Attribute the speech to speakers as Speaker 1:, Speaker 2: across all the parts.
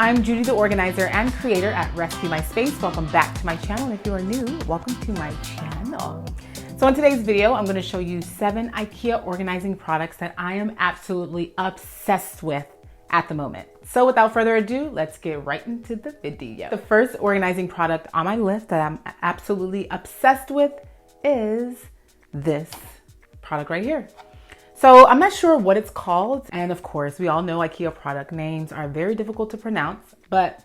Speaker 1: I'm Judy the Organizer and creator at Rescue My Space. Welcome back to my channel. And if you are new, welcome to my channel. So in today's video, I'm going to show you 7 IKEA organizing products that I am absolutely obsessed with at the moment. So without further ado, let's get right into the video. The first organizing product on my list that I'm absolutely obsessed with is this product right here. So I'm not sure what it's called. And of course, we all know IKEA product names are very difficult to pronounce, but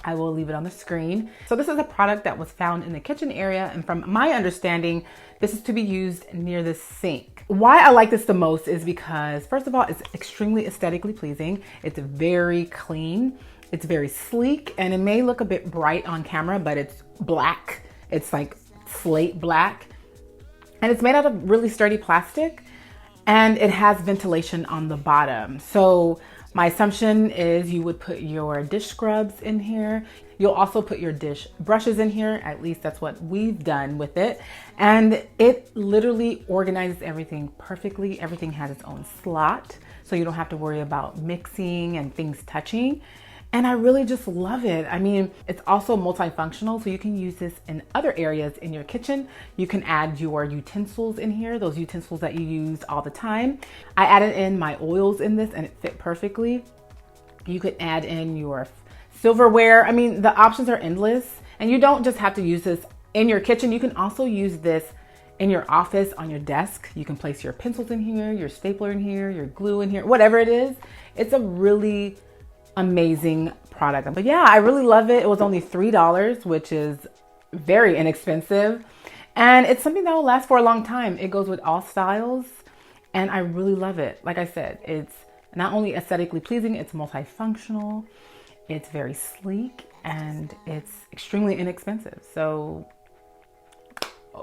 Speaker 1: I will leave it on the screen. So this is a product that was found in the kitchen area. And from my understanding, this is to be used near the sink. Why I like this the most is because, first of all, it's extremely aesthetically pleasing. It's very clean. It's very sleek, and it may look a bit bright on camera, but it's black. It's like slate black, and it's made out of really sturdy plastic. And it has ventilation on the bottom. So my assumption is you would put your dish scrubs in here. You'll also put your dish brushes in here. At least that's what we've done with it. And it literally organizes everything perfectly. Everything has its own slot, so you don't have to worry about mixing and things touching. And I really just love it. I mean, it's also multifunctional, so you can use this in other areas in your kitchen. You can add your utensils in here, those utensils that you use all the time. I added in my oils in this and it fit perfectly. You could add in your silverware. I mean, the options are endless, and you don't just have to use this in your kitchen. You can also use this in your office, on your desk. You can place your pencils in here, your stapler in here, your glue in here, whatever it is. It's a really amazing product. But yeah, I really love it. It was only $3, which is very inexpensive. And it's something that will last for a long time. It goes with all styles, and I really love it. Like I said, it's not only aesthetically pleasing, it's multifunctional, it's very sleek, and it's extremely inexpensive. So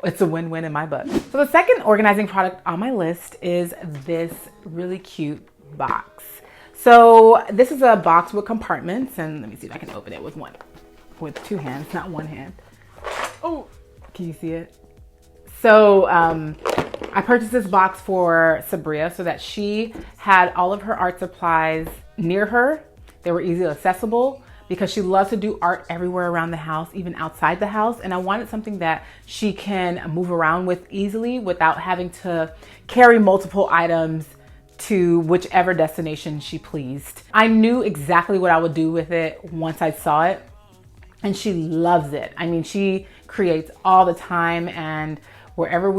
Speaker 1: it's a win-win in my book. So the second organizing product on my list is this really cute box. So this is a box with compartments, and let me see if I can open it with two hands, not one hand. Oh, can you see it? So I purchased this box for Sabria so that she had all of her art supplies near her. They were easily accessible because she loves to do art everywhere around the house, even outside the house. And I wanted something that she can move around with easily without having to carry multiple items to whichever destination she pleased. I knew exactly what I would do with it once I saw it, and she loves it. I mean, she creates all the time, and wherever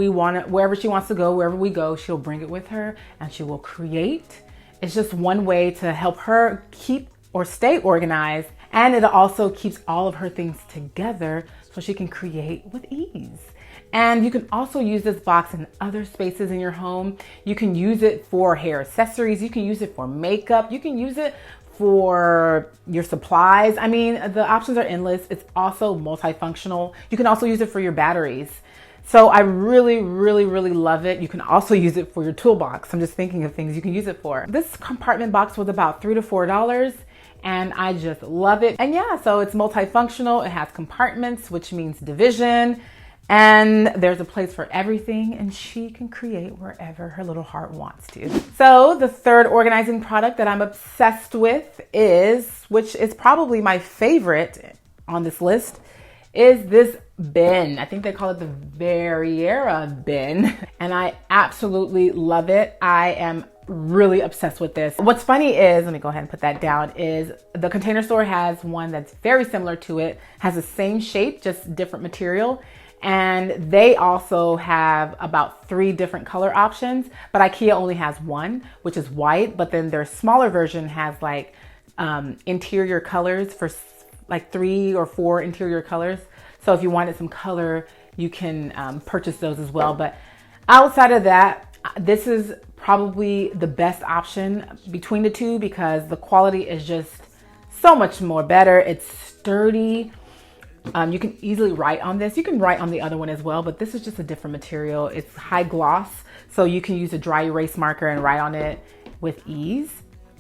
Speaker 1: she wants to go, wherever we go, she'll bring it with her and she will create. It's just one way to help her keep or stay organized, and it also keeps all of her things together so she can create with ease. And you can also use this box in other spaces in your home. You can use it for hair accessories. You can use it for makeup. You can use it for your supplies. I mean, the options are endless. It's also multifunctional. You can also use it for your batteries. So I really, really, really love it. You can also use it for your toolbox. I'm just thinking of things you can use it for. This compartment box was about $3 to $4. And I just love it. And yeah, so it's multifunctional. It has compartments, which means division. And there's a place for everything, and she can create wherever her little heart wants to. So the third organizing product that I'm obsessed with which is probably my favorite on this list, is this bin. I think they call it the Verriera bin, and I absolutely love it. I am really obsessed with this. What's funny is, let me go ahead and put that down, is the Container Store has one that's very similar to it, has the same shape, just different material. And they also have about 3 different color options, but IKEA only has one, which is white. But then their smaller version has like interior colors for like 3 or 4 interior colors. So if you wanted some color, you can purchase those as well. But outside of that, this is probably the best option between the two because the quality is just so much more better. It's sturdy. You can easily write on this. You can write on the other one as well, but this is just a different material. It's high gloss, so you can use a dry erase marker and write on it with ease.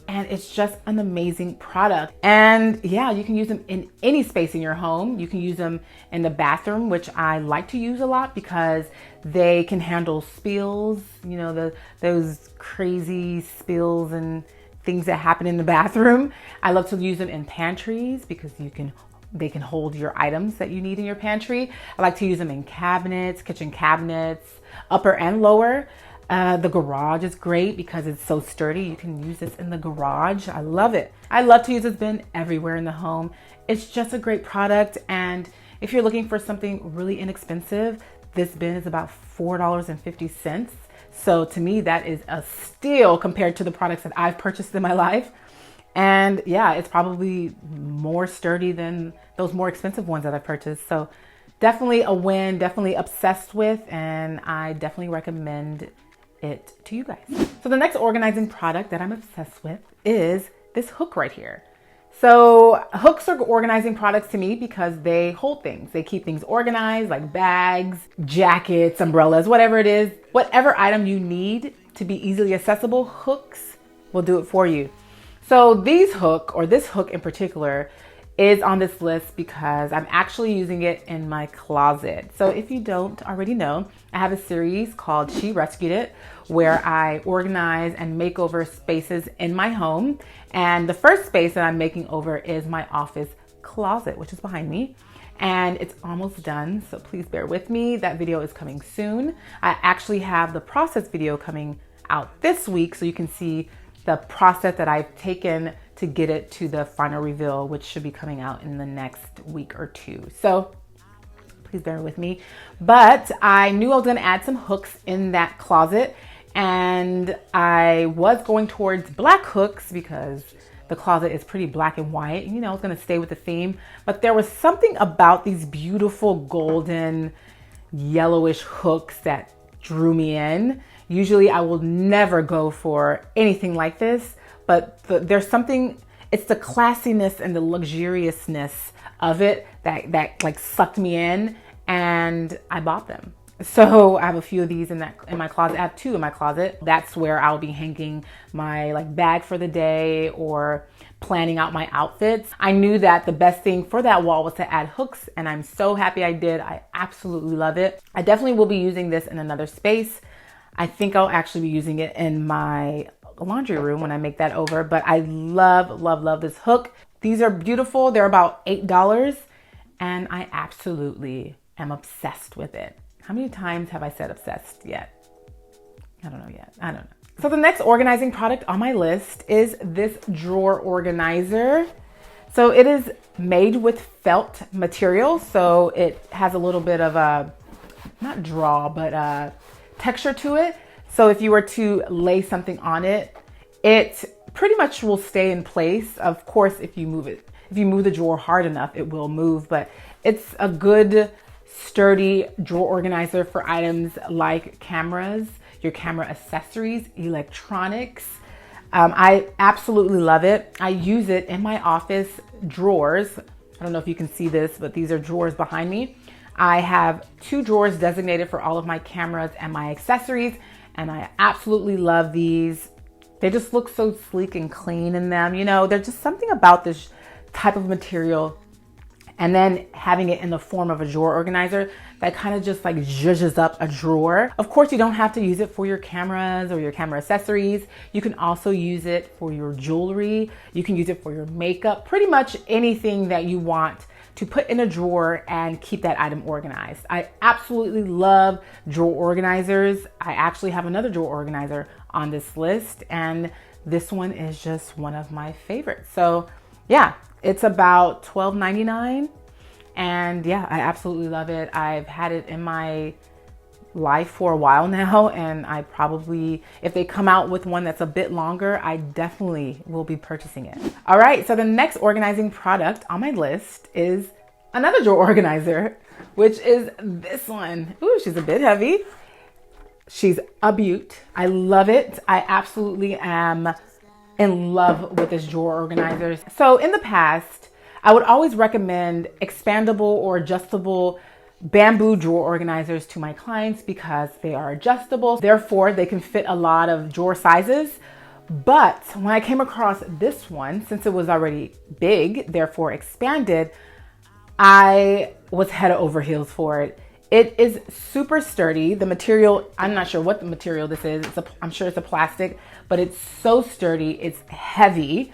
Speaker 1: And it's just an amazing product. And yeah, you can use them in any space in your home. You can use them in the bathroom, which I like to use a lot because they can handle spills, you know, those crazy spills and things that happen in the bathroom. I love to use them in pantries because they can hold your items that you need in your pantry. I like to use them in cabinets, kitchen cabinets, upper and lower. The garage is great because it's so sturdy. You can use this in the garage. I love it. I love to use this bin everywhere in the home. It's just a great product. And if you're looking for something really inexpensive, this bin is about $4.50. So to me, that is a steal compared to the products that I've purchased in my life. And yeah, it's probably more sturdy than those more expensive ones that I've purchased. So definitely a win, definitely obsessed with, and I definitely recommend it to you guys. So the next organizing product that I'm obsessed with is this hook right here. So hooks are organizing products to me because they hold things. They keep things organized, like bags, jackets, umbrellas, whatever it is. Whatever item you need to be easily accessible, hooks will do it for you. So this hook in particular is on this list because I'm actually using it in my closet. So if you don't already know, I have a series called She Rescued It, where I organize and make over spaces in my home. And the first space that I'm making over is my office closet, which is behind me. And it's almost done, so please bear with me. That video is coming soon. I actually have the process video coming out this week, so you can see the process that I've taken to get it to the final reveal, which should be coming out in the next week or two. So please bear with me. But I knew I was gonna add some hooks in that closet, and I was going towards black hooks because the closet is pretty black and white. You know, I was gonna stay with the theme, but there was something about these beautiful golden yellowish hooks that drew me in. Usually I will never go for anything like this, but there's something, it's the classiness and the luxuriousness of it that like sucked me in, and I bought them. So I have a few of these in my closet. I have two in my closet. That's where I'll be hanging my like bag for the day or planning out my outfits. I knew that the best thing for that wall was to add hooks, and I'm so happy I did. I absolutely love it. I definitely will be using this in another space. I think I'll actually be using it in my laundry room when I make that over, but I love, love, love this hook. These are beautiful. They're about $8, and I absolutely am obsessed with it. How many times have I said obsessed yet? I don't know yet. I don't know. So the next organizing product on my list is this drawer organizer. So it is made with felt material. So it has a little bit of a, not draw, but texture to it. So if you were to lay something on it, it pretty much will stay in place. Of course, if you move the drawer hard enough, it will move, but it's a good sturdy drawer organizer for items like cameras, your camera accessories, electronics. I absolutely love it. I use it in my office drawers. I don't know if you can see this, but these are drawers behind me. I have 2 drawers designated for all of my cameras and my accessories, and I absolutely love these. They just look so sleek and clean in them. You know, there's just something about this type of material, and then having it in the form of a drawer organizer that kind of just like zhuzhes up a drawer. Of course, you don't have to use it for your cameras or your camera accessories. You can also use it for your jewelry. You can use it for your makeup, pretty much anything that you want to put in a drawer and keep that item organized. I absolutely love drawer organizers. I actually have another drawer organizer on this list, and this one is just one of my favorites. So yeah, it's about $12.99, and yeah, I absolutely love it. I've had it in my life for a while now, and I probably, if they come out with one that's a bit longer, I definitely will be purchasing it. All right, so the next organizing product on my list is another drawer organizer, which is this one. Ooh, she's a bit heavy. She's a beaut. I love it. I absolutely am in love with this drawer organizer. So in the past, I would always recommend expandable or adjustable bamboo drawer organizers to my clients because they are adjustable. Therefore, they can fit a lot of drawer sizes. But when I came across this one, since it was already big, therefore expanded, I was head over heels for it. It is super sturdy. The material, I'm not sure what the material this is. I'm sure it's a plastic, but it's so sturdy. It's heavy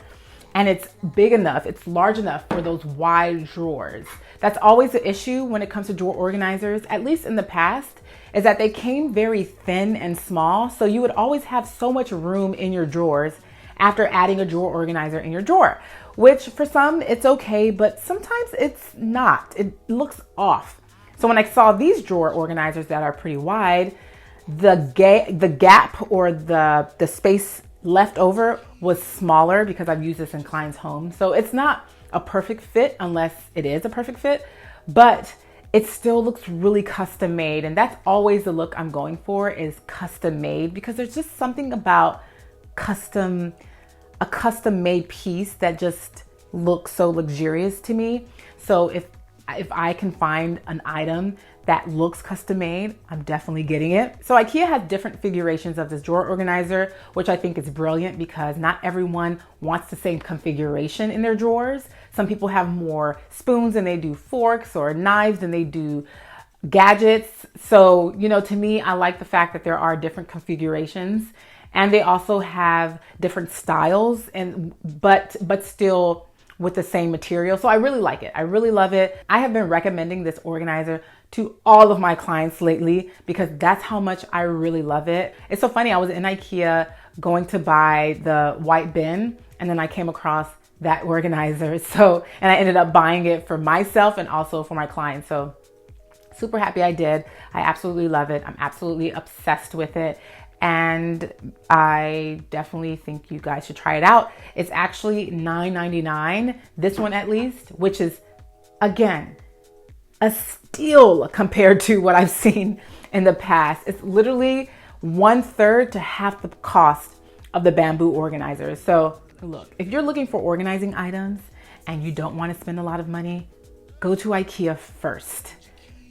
Speaker 1: and it's big enough. It's large enough for those wide drawers. That's always the issue when it comes to drawer organizers, at least in the past, is that they came very thin and small. So you would always have so much room in your drawers after adding a drawer organizer in your drawer, which for some it's okay, but sometimes it's not. It looks off. So when I saw these drawer organizers that are pretty wide, the gap or the space left over was smaller because I've used this in clients' homes. So it's not a perfect fit unless it is a perfect fit, but it still looks really custom made. And that's always the look I'm going for, is custom made, because there's just something about a custom made piece that just looks so luxurious to me. So if I can find an item that looks custom made, I'm definitely getting it. So Ikea has different configurations of this drawer organizer, which I think is brilliant because not everyone wants the same configuration in their drawers. Some people have more spoons than they do forks, or knives than they do gadgets. So, to me, I like the fact that there are different configurations, and they also have different styles, but still with the same material. So I really like it. I really love it. I have been recommending this organizer to all of my clients lately because that's how much I really love it. It's so funny. I was in Ikea going to buy the white bin, and then I came across that organizer. And I ended up buying it for myself and also for my clients. So super happy I did. I absolutely love it. I'm absolutely obsessed with it. And I definitely think you guys should try it out. It's actually $9.99, this one at least, which is, again, a steal compared to what I've seen in the past. It's literally 1/3 to half the cost of the bamboo organizer. So look, if you're looking for organizing items and you don't want to spend a lot of money, go to Ikea first.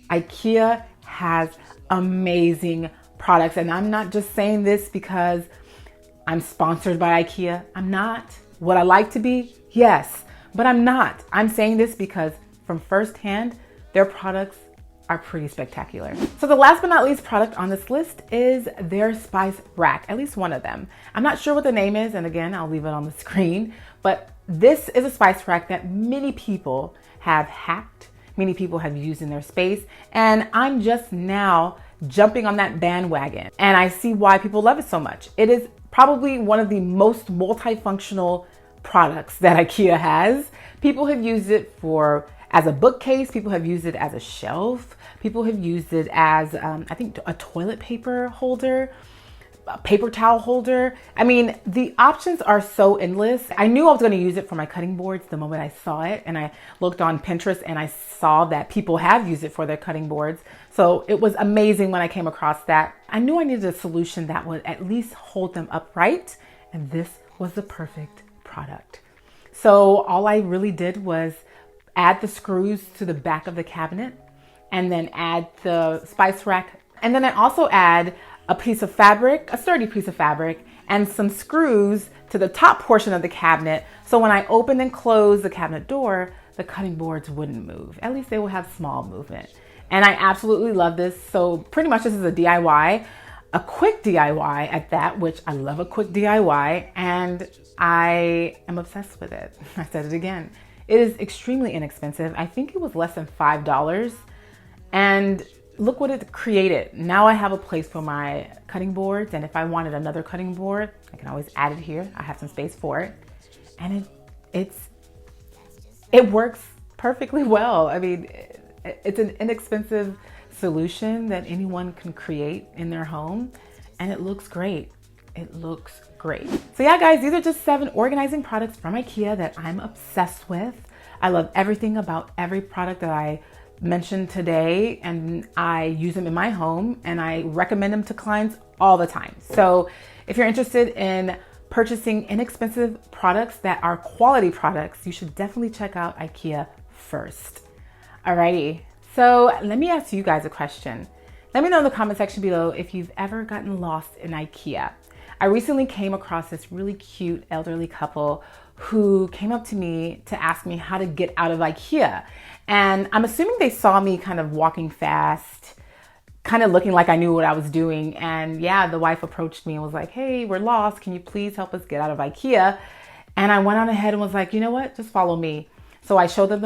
Speaker 1: Ikea has amazing products. And I'm not just saying this because I'm sponsored by Ikea. I'm not. Would I like to be? Yes, but I'm not. I'm saying this because from firsthand, their products are pretty spectacular. So the last but not least product on this list is their spice rack, at least one of them. I'm not sure what the name is, and again, I'll leave it on the screen, but this is a spice rack that many people have hacked, many people have used in their space, and I'm just now jumping on that bandwagon, and I see why people love it so much. It is probably one of the most multifunctional products that Ikea has. People have used it as a bookcase. People have used it as a shelf. People have used it as, I think, a toilet paper holder, a paper towel holder. I mean, the options are so endless. I knew I was going to use it for my cutting boards the moment I saw it, and I looked on Pinterest and I saw that people have used it for their cutting boards. So it was amazing when I came across that. I knew I needed a solution that would at least hold them upright, and this was the perfect product. So all I really did was add the screws to the back of the cabinet, and then add the spice rack. And then I also add a piece of fabric, a sturdy piece of fabric, and some screws to the top portion of the cabinet. So when I open and close the cabinet door, the cutting boards wouldn't move. At least they will have small movement. And I absolutely love this. So pretty much this is a DIY, a quick DIY at that, which I love a quick DIY, and I am obsessed with it. I said it again. It is extremely inexpensive. I think it was less than $5. And look what it created. Now I have a place for my cutting boards, and if I wanted another cutting board, I can always add it here. I have some space for it. And it works perfectly well. I mean, it's an inexpensive solution that anyone can create in their home, and it looks great. It looks great. So yeah, guys, these are just 7 organizing products from Ikea that I'm obsessed with. I love everything about every product that I mentioned today, and I use them in my home, and I recommend them to clients all the time. So if you're interested in purchasing inexpensive products that are quality products, you should definitely check out Ikea first. Alrighty, so let me ask you guys a question. Let me know in the comment section below if you've ever gotten lost in Ikea. I recently came across this really cute elderly couple who came up to me to ask me how to get out of Ikea. And I'm assuming they saw me kind of walking fast, kind of looking like I knew what I was doing. And yeah, the wife approached me and was like, hey, we're lost. Can you please help us get out of Ikea? And I went on ahead and was like, you know what? Just follow me. So I showed them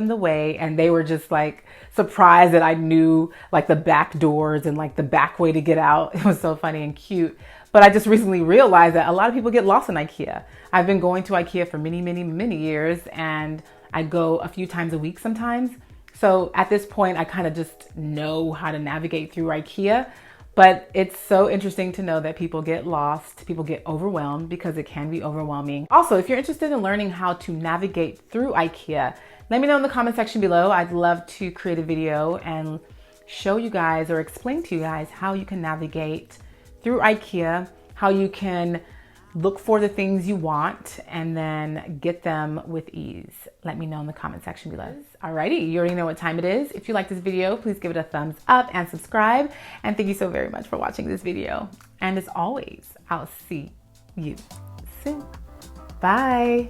Speaker 1: the way, and they were just like surprised that I knew like the back doors and like the back way to get out. It was so funny and cute. But I just recently realized that a lot of people get lost in Ikea. I've been going to Ikea for many years, and I go a few times a week sometimes. So at this point, I kind of just know how to navigate through Ikea. But it's so interesting to know that people get lost, people get overwhelmed, because it can be overwhelming. Also, if you're interested in learning how to navigate through Ikea, let me know in the comment section below. I'd love to create a video and show you guys or explain to you guys how you can navigate through Ikea, how you can look for the things you want and then get them with ease. Let me know in the comment section below. Alrighty, you already know what time it is. If you like this video, please give it a thumbs up and subscribe. And thank you so very much for watching this video. And as always, I'll see you soon. Bye.